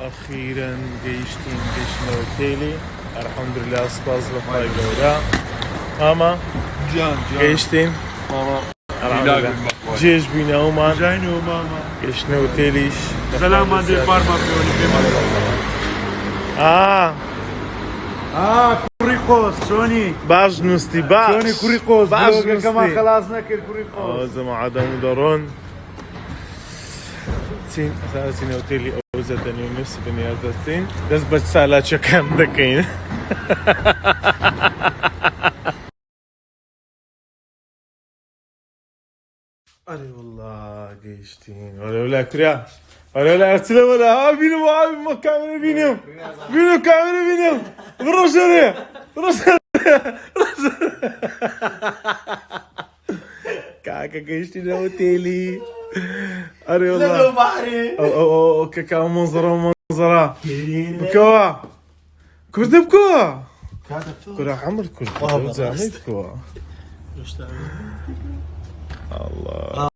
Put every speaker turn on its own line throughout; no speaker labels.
أخيرا جيشنا وتيلي الحمد لله سباز بخاي جورا ماما
جان
جيشتين
ماما
الحمد لله جيش بينا ومان
جايني وماما
جيشنا وتيليش
سلام عندي بارما بيوني كوريكوس شوني
باش نستي باش
شوني كوريكوس
باش
بلوغ كمان
نستي
خلاص ناكل كوريكوس
زي ما عدم دارون سين ثلاثين وتيلي أو زدني ونفسي بني أردستين بس بتسألها شو كم دكين أري والله جيشتين ولا كريا ولا أرسل ولا ها بينو ما كاميرا بينو كاميرا بينو بروشري كاكا جيشتين وتيلي أري والله
بحري
أو كاكا منظرة بكوا كرت بكوا كرة حمر كرت زعمت كوا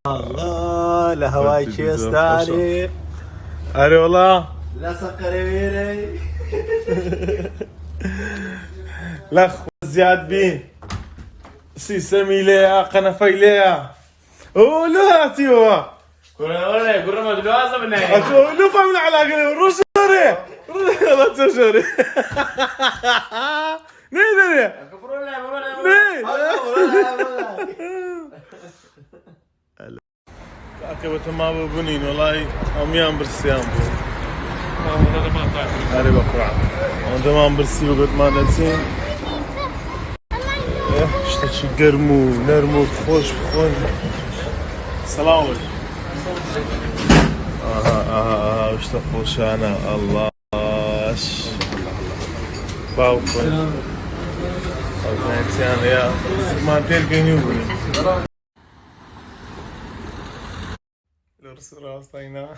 الله لهواي شي استاري
أري والله
لا سكري ويري
لخ زياد بين سي سمي ليها قنفي ليها لا تيوا
كنا ما دلوقتي من
لو فهمنا على قلب روشري لا تشري نيدري كاكبة ما ببنين والله أميان برسيان بو أري بقرع عندما برسي وقت ما نسين اشتشي قرمو نرمو خوش سلام عليكم وش تخوش أنا الله باوكو أنا يا ما تلقيني يوبني لو رسول الله